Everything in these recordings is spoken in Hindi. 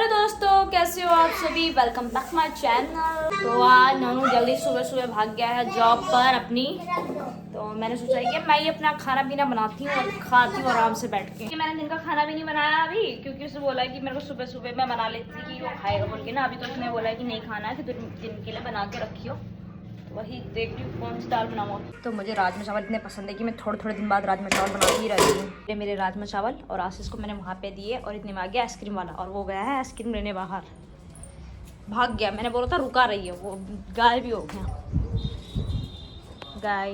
हेलो दोस्तों, कैसे हो आप सभी। Welcome back my channel. तो आज ननू जल्दी सुबह सुबह भाग गया है जॉब पर अपनी। तो मैंने सोचा कि मैं ही अपना खाना पीना बनाती हूँ और खाती हूँ आराम से बैठ के। मैंने दिन का खाना भी नहीं बनाया अभी, क्योंकि उसने बोला कि मेरे को सुबह सुबह मैं बना लेती थी कि वो खाएगा बोल के ना। अभी तो उसने बोला कि नहीं खाना है, कि दिन के लिए बना के रखियो। वही देख रही हूँ कौन सी दाल बनाऊँ। तो मुझे राजमा चावल इतने पसंद है कि मैं थोड़े थोड़े दिन बाद राजमा चावल बनाती ही रहती हूँ। मेरे राजमा चावल और आशीष को मैंने वहाँ पे दिए और इतने में आ गया आइसक्रीम वाला, और वो गया है आइसक्रीम लेने बाहर, भाग गया। मैंने बोला था रुका रही है, वो गायब भी हो गया। गाय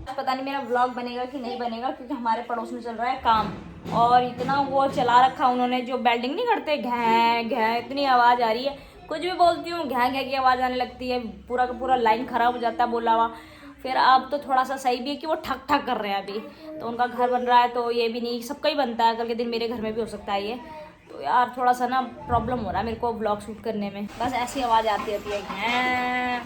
पता नहीं मेरा व्लॉग बनेगा कि नहीं बनेगा, क्योंकि हमारे पड़ोस में चल रहा है काम और इतना वो चला रखा उन्होंने, जो बेल्डिंग नहीं करते घै घै, इतनी आवाज़ आ रही है। कुछ भी बोलती हूँ घै घै की आवाज़ आने लगती है, पूरा का पूरा लाइन ख़राब हो जाता है बोला हुआ। फिर अब तो थोड़ा सा सही भी है कि वो ठक ठक कर रहे हैं अभी। तो उनका घर बन रहा है, तो ये भी नहीं, सबका ही बनता है, कल के दिन मेरे घर में भी हो सकता है ये। तो यार थोड़ा सा ना प्रॉब्लम हो रहा है मेरे को ब्लॉग शूट करने में। बस ऐसी आवाज़ आती रहती है घै,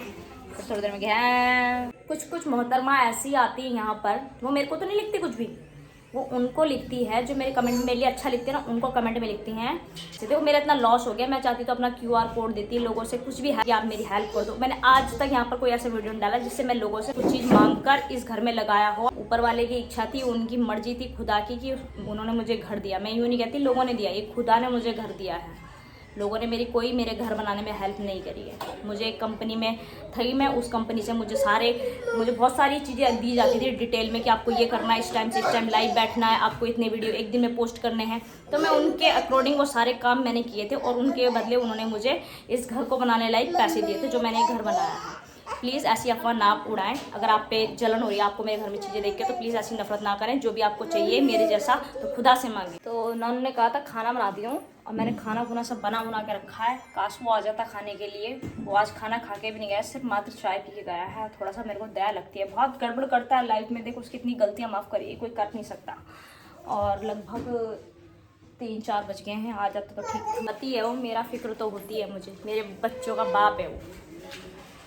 फिर थोड़ी देर में घै। कुछ मोहतरमा ऐसी आती है यहाँ पर, वो मेरे को तो नहीं लिखती कुछ भी, वो उनको लिखती है जो मेरे कमेंट में मेरे लिए अच्छा लिखते हैं ना, उनको कमेंट में लिखती हैं। देखो मेरा इतना लॉस हो गया, मैं चाहती तो अपना QR कोड देती लोगों से, कुछ भी है कि आप मेरी हेल्प कर दो। मैंने आज तक यहाँ पर कोई ऐसा वीडियो नहीं डाला जिससे मैं लोगों से कुछ चीज़ मांगकर इस घर में लगाया हो। ऊपर वाले की इच्छा थी, उनकी मर्जी थी खुदा की कि उन्होंने मुझे घर दिया। मैं यूँ नहीं कहती लोगों ने दिया, ये खुदा ने मुझे घर दिया है। लोगों ने मेरी कोई मेरे घर बनाने में हेल्प नहीं करी है। मुझे एक कंपनी में थी, मैं उस कंपनी से मुझे बहुत सारी चीज़ें दी जाती थी डिटेल में कि आपको ये करना है, इस टाइम से इस टाइम लाइव बैठना है, आपको इतने वीडियो एक दिन में पोस्ट करने हैं। तो मैं उनके अकॉर्डिंग वो सारे काम मैंने किए थे, और उनके बदले उन्होंने मुझे इस घर को बनाने लायक पैसे दिए थे, जो मैंने घर बनाया है। प्लीज़ ऐसी अफवाह ना उड़ाएं। अगर आप पे जलन हो रही है आपको मेरे घर में चीज़ें देख के, तो प्लीज़ ऐसी नफरत ना करें। जो भी आपको चाहिए मेरे जैसा, तो खुदा से मांगे। तो नॉन ने कहा था खाना बना दिया हूँ, और मैंने खाना खुना सब बना के रखा है। काश वो आ जाता खाने के लिए। वो आज खाना खा के भी नहीं गया, सिर्फ मात्र चाय पी के गया है। थोड़ा सा मेरे को दया लगती है, बहुत गड़बड़ करता है लाइफ में। देखो उसकी इतनी गलतियाँ माफ़ करिए, कोई कर नहीं सकता। और लगभग 3-4 बज गए हैं, आ जाता तो ठीक आती है वो। मेरा फिक्र तो होती है मुझे, मेरे बच्चों का बाप है वो।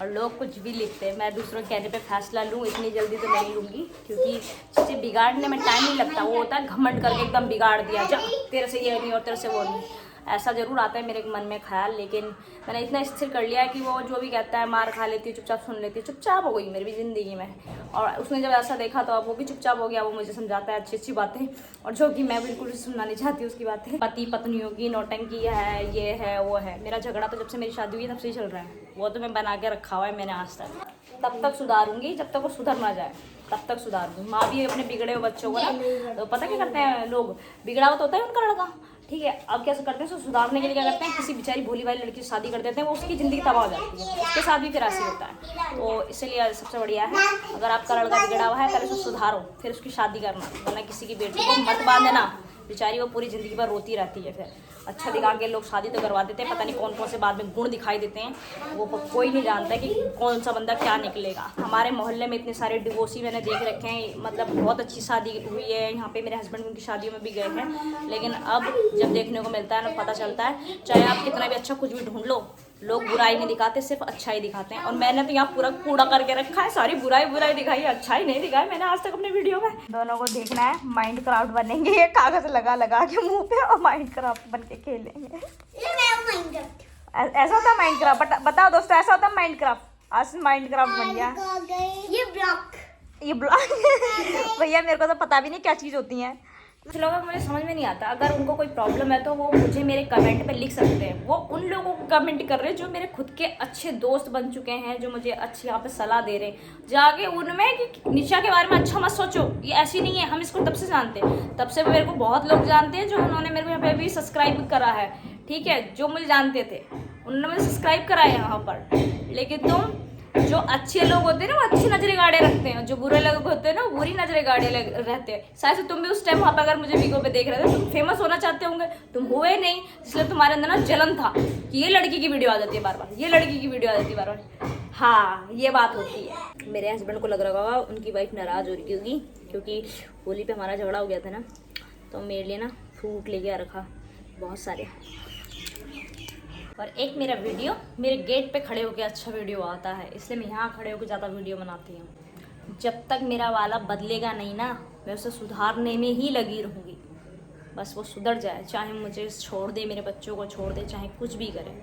और लोग कुछ भी लिखते हैं, मैं दूसरों के कहने पे फैसला लूँ इतनी जल्दी तो नहीं लूँगी, क्योंकि चीज़ें बिगाड़ने में टाइम नहीं लगता। वो होता है घमंड करके एकदम बिगाड़ दिया, जा तेरे से ये नहीं और तेरे से वो नहीं। ऐसा ज़रूर आता है मेरे मन में ख्याल, लेकिन मैंने इतना स्थिर कर लिया है कि वो जो भी कहता है मार खा लेती है, चुपचाप सुन लेती है। चुपचाप हो गई मेरी भी ज़िंदगी में। और उसने जब ऐसा देखा तो अब वो भी चुपचाप हो गया। वो मुझे समझाता है अच्छी अच्छी बातें, और जो कि मैं बिल्कुल भी सुनना नहीं चाहती उसकी बातें। पति पत्नियों की नौटंकी है, ये है वो है। मेरा झगड़ा तो जब से मेरी शादी हुई तब से ही चल रहा है, वो तो मैं बना के रखा हुआ है मैंने आज तक। तब तक सुधारूंगी जब तक वो सुधर ना जाए, तब तक सुधारूंगी। माँ भी अपने बिगड़े हुए बच्चों को ना, तो पता क्या करते हैं लोग, बिगड़ा हुआ तो होता है उनका लड़का, ठीक है, अब कैसे करते हैं उसको सुधारने के लिए क्या करते हैं, किसी बेचारी भोली वाली लड़की से शादी कर देते हैं, वो उसकी ज़िंदगी तबाह हो जाती है। उसके साथ भी फिर ऐसे होता है। तो इसलिए सबसे बढ़िया है, अगर आपका लड़का बिगड़ा हुआ है पहले उसको सुधारो, फिर उसकी शादी करना। वरना किसी की बेटी को मत बांधना, बेचारी वो पूरी ज़िंदगी भर रोती रहती है। फिर अच्छा दिखा के लोग शादी तो करवा देते हैं, पता नहीं कौन कौन से बाद में गुण दिखाई देते हैं। वो कोई नहीं जानता कि कौन सा बंदा क्या निकलेगा। हमारे मोहल्ले में इतने सारे डिवोर्सी मैंने देख रखे हैं, मतलब बहुत अच्छी शादी हुई है यहाँ पे। मेरे हस्बैंड उनकी शादियों में भी गए हैं, लेकिन अब जब देखने को मिलता है ना, पता चलता है चाहे आप कितना भी अच्छा कुछ भी ढूंढ लो, लोग बुराई नहीं दिखाते, सिर्फ अच्छा ही दिखाते हैं। और मैंने तो यहाँ पूरा कूड़ा करके रखा है, सारी बुराई दिखाई, अच्छा ही नहीं दिखाया मैंने आज तक अपने वीडियो में। दोनों को देखना है, माइंड क्राफ्ट बनेंगे, ये कागज लगा के मुंह पे, और माइंड क्राफ्ट बन के खेलेंगे। ऐसा होता है माइंड क्राफ्ट, बताओ दोस्तों, ऐसा होता है माइंड क्राफ्ट। आज माइंड क्राफ्ट बन गया ये ब्लॉक भैया मेरे को तो पता भी नहीं क्या चीज़ होती है। कुछ लोगों को मुझे समझ में नहीं आता। अगर उनको कोई प्रॉब्लम है तो वो मुझे मेरे कमेंट पे लिख सकते हैं। वो उन लोगों को कमेंट कर रहे हैं जो मेरे खुद के अच्छे दोस्त बन चुके हैं, जो मुझे अच्छी यहाँ पे सलाह दे रहे हैं। जाके उनमें कि निशा के बारे में अच्छा मत सोचो, ये ऐसी नहीं है, हम इसको तब से जानते हैं, तब से मेरे को बहुत लोग जानते हैं, जो उन्होंने मेरे को यहाँ पे भी सब्सक्राइब करा है, ठीक है, जो मुझे जानते थे उन्होंने मुझे सब्सक्राइब करा है यहाँ पर। लेकिन तुम जो अच्छे लोग होते हैं ना, वो अच्छी नजरें गाड़े रखते हैं, जो बुरे लोग होते हैं ना, बुरी नजरें गाड़े रहते हैं। शायद से तुम भी उस टाइम वहाँ पर अगर मुझे वीडियो पे देख रहे थे, तुम फेमस होना चाहते होंगे, तुम हुए नहीं, इसलिए तुम्हारे अंदर ना जलन था कि ये लड़की की वीडियो आ जाती है बार बार, ये लड़की की वीडियो आ जाती है बार बार। हाँ, ये बात होती है। मेरे हस्बैंड को लग रहा होगा उनकी वाइफ नाराज़ हो रही होगी, क्योंकि होली पे हमारा झगड़ा हो गया था ना, तो मेरे लिए ना फ्रूट लेके आ रखा बहुत सारे। और एक मेरा वीडियो मेरे गेट पे खड़े होकर अच्छा वीडियो आता है, इसलिए मैं यहाँ खड़े होकर ज़्यादा वीडियो बनाती हूँ। जब तक मेरा वाला बदलेगा नहीं ना, मैं उसे सुधारने में ही लगी रहूँगी। बस वो सुधर जाए, चाहे मुझे छोड़ दे, मेरे बच्चों को छोड़ दे, चाहे कुछ भी करे,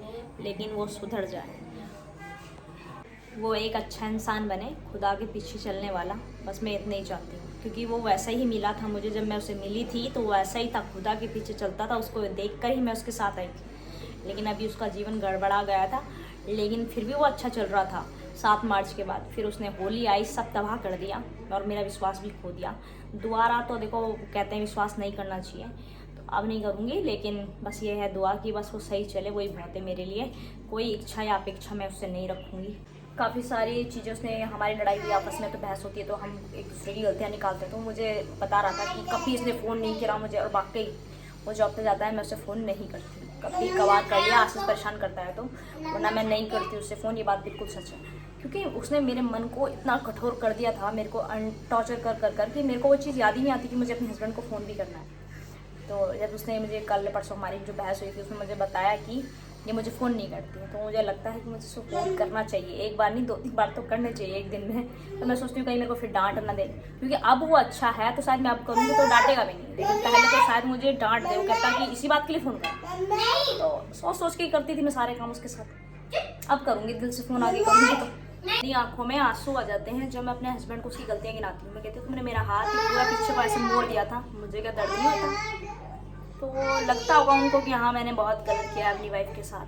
लेकिन वो सुधर जाए, वो एक अच्छा इंसान बने, खुदा के पीछे चलने वाला। बस मैं इतना ही चाहती हूँ, क्योंकि वो वैसा ही मिला था मुझे, जब मैं उसे मिली थी तो वैसा ही था, खुदा के पीछे चलता था, उसको देख कर ही मैं उसके साथ आई थी। लेकिन अभी उसका जीवन गड़बड़ा गया था, लेकिन फिर भी वो अच्छा चल रहा था। 7 मार्च के बाद फिर उसने होली आई, सब तबाह कर दिया और मेरा विश्वास भी खो दिया। दोबारा तो देखो कहते हैं विश्वास नहीं करना चाहिए, तो अब नहीं करूँगी, लेकिन बस ये है दुआ कि बस वो सही चले, वही बहुत है मेरे लिए। कोई इच्छा या अपेक्षा मैं उससे नहीं रखूँगी। काफ़ी सारी चीज़ें उसने, हमारी लड़ाई हुई आपस में, तो बहस होती है तो हम एक दूसरे की गलतियाँ निकालते हैं। तो मुझे बता रहा था कि कभी इसने फ़ोन नहीं किया मुझे, और वाकई वो जॉब पे जाता है, मैं उसे फ़ोन नहीं करती, कभी कभार कर लिया, आशीष परेशान करता है तो, वरना मैं नहीं करती उससे फ़ोन। ये बात बिल्कुल सच है, क्योंकि उसने मेरे मन को इतना कठोर कर दिया था, मेरे को टॉर्चर कर कि मेरे को वो चीज़ याद ही नहीं आती कि मुझे अपने हस्बैंड को फ़ोन भी करना है। तो जब उसने मुझे कल परसों हमारी जो बहस हुई थी, उसने मुझे बताया कि ये मुझे फ़ोन नहीं करती है, तो मुझे लगता है कि मुझे उसको फ़ोन करना चाहिए, एक बार नहीं 2-3 बार तो करने चाहिए एक दिन में। तो मैं सोचती हूँ कहीं मेरे को फिर डांट ना दे, क्योंकि अब वो अच्छा है तो शायद मैं अब करूँगी तो डांटेगा भी नहीं, लेकिन पहले तो शायद मुझे डांट दे, वो कहता है कि इसी बात के लिए फ़ोन कर। तो सोच के ही करती थी मैं सारे काम उसके साथ। अब करूँगी, दिल से फ़ोन आगे करूँगी तो। मेरी आंखों में आंसू आ जाते हैं जब मैं अपने हस्बैंड को उसकी गलतियाँ गिनाती हूँ। मैं कहती हूँ तुमने मेरा हाथ पूरा पीछे को ऐसे मोड़ दिया था, मुझे क्या दर्द नहीं होता? तो लगता होगा उनको कि हाँ मैंने बहुत गलत किया अपनी वाइफ के साथ,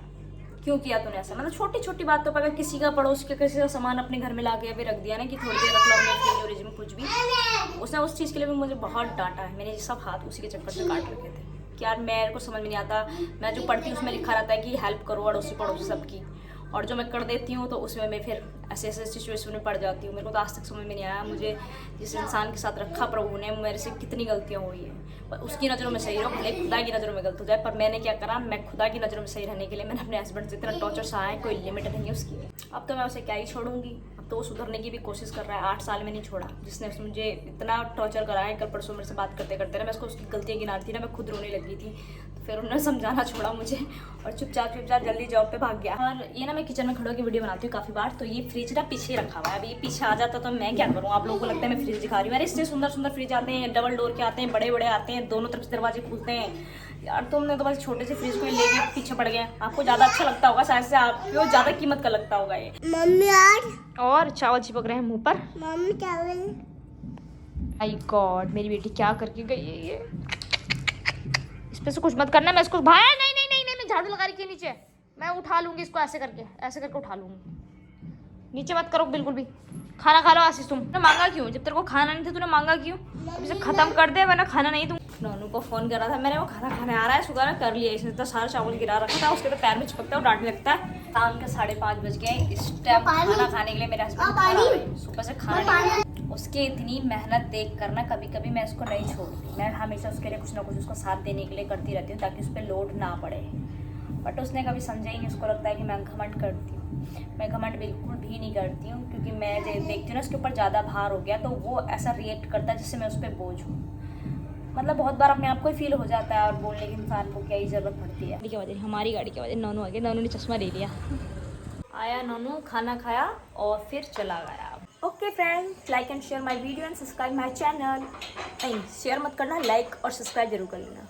क्यों किया तूने ऐसा? मतलब छोटी छोटी बातों पर अगर किसी का पड़ोस के किसी का सामान अपने घर में ला के अभी रख दिया ना कि थोड़ी देर रख लो अपने फ्रिज व्रिज में कुछ भी, उसने उस चीज़ के लिए भी मुझे बहुत डांटा है। मैंने सब हाथ उसी के चक्कर से काट रखे थे कि यार मेरे को समझ में नहीं आता, मैं जो पढ़ती हूँ उसमें लिखा रहता है कि हेल्प करो अड़ोसी पड़ोसी सबकी, और जो मैं कर देती हूँ तो उसमें मैं फिर ऐसे ऐसे सिचुएशन में पड़ जाती हूँ। मेरे को तो आज तक समझ में नहीं आया मुझे जिस इंसान के साथ रखा प्रभु ने, मेरे से कितनी गलतियाँ हुई हैं। पर उसकी नज़रों में सही रहो, भले खुदा की नज़रों में गलत हो जाए, पर मैंने क्या करा, मैं खुदा की नज़रों में सही रहने के लिए मैंने अपने हस्बैंड से इतना टॉर्चर सहा है, कोई लिमिट नहीं है उसकी। अब तो मैं उसे क्या ही छोड़ूंगी, अब तो वो सुधरने की भी कोशिश कर रहा है। 8 साल में नहीं छोड़ा, जिसने मुझे इतना टॉर्चर करा है। कल परसों मेरे से बात करते करते ना मैं उसको उसकी गलतियाँ गिनाती थी ना, मैं खुद रोने लगी थी। फिर उन्होंने समझाना छोड़ा मुझे और चुपचाप जल्दी जॉब पे भाग गया। और ये ना मैं किचन में खड़े होकर वीडियो बनाती हूँ काफ़ी बार, तो ये फ्रिज ना पीछे रखा हुआ है। अभी ये पीछे आ जाता तो मैं क्या करूँ? आप लोगों को लगता है मैं फ्रिज दिखा रही हूँ? अरे इससे सुंदर सुंदर फ्रिज आते हैं, डबल डोर के आते हैं, बड़े बड़े आते हैं, दोनों तरफ से दरवाजे खुलते हैं। यार तुमने तो बस छोटे से फ्रिज को लेके पीछे पड़ गए। आपको ज़्यादा अच्छा लगता होगा शायद से, आपको ज़्यादा कीमत का लगता होगा ये। मम्मी आज और चावल चिपक रहे हैं मुँह पर। मम्मी चावल। माय गॉड, मेरी बेटी क्या करके गई है ये? इस पे से कुछ मत करना, मैं इसको भाई नहीं नहीं नहीं नहीं, मैं झाड़ू लगा रही थी नीचे, मैं उठा लूंगी इसको, ऐसे करके उठा लूंगी। नीचे मत करो बिल्कुल भी। खाना खा लो आशीष, तुमने मांगा क्यों? जब तेरे को खाना नहीं था तूने मांगा क्यों? अब इसे खत्म कर दे वरना खाना नहीं दूँ। नोनू को फोन करा था मैंने, वो खाना खाने आ रहा है, शुगर कर लिया इसने, तो सारा चावल गिरा रखा था, उसके तो पैर में चिपकता है और डांटने लगता है। शाम के 5:30 बज गए, इस टाइम खाना खाने के लिए मेरे हस्बैंड सुबह से खाना नहीं। उसकी इतनी मेहनत देख कर ना कभी कभी मैं उसको नहीं छोड़ती, मैं हमेशा उसके लिए कुछ ना कुछ उसको साथ देने के लिए करती रहती हूँ ताकि उस पर लोड ना पड़े। बट उसने कभी समझा ही नहीं, उसको लगता है कि मैं घमंड करती हूँ। मैं घमंड बिल्कुल भी नहीं करती हूँ, क्योंकि मैं देखती हूँ ना उसके ऊपर ज़्यादा भार हो गया तो वो ऐसा रिएक्ट करता है जिससे मैं उस पर बोझ हूँ। मतलब बहुत बार अपने आप को ही फील हो जाता है और बोलने के इंसान को क्या ही ज़रूरत पड़ती है। गाड़ी की वजह, हमारी गाड़ी की वजह नोनू आ गया, नोनू ने चश्मा ले लिया। आया नोनू, खाना खाया और फिर चला गया। Okay friends, like and share my video and subscribe my channel. नहीं शेयर मत करना, लाइक और सब्सक्राइब जरूर कर लेना।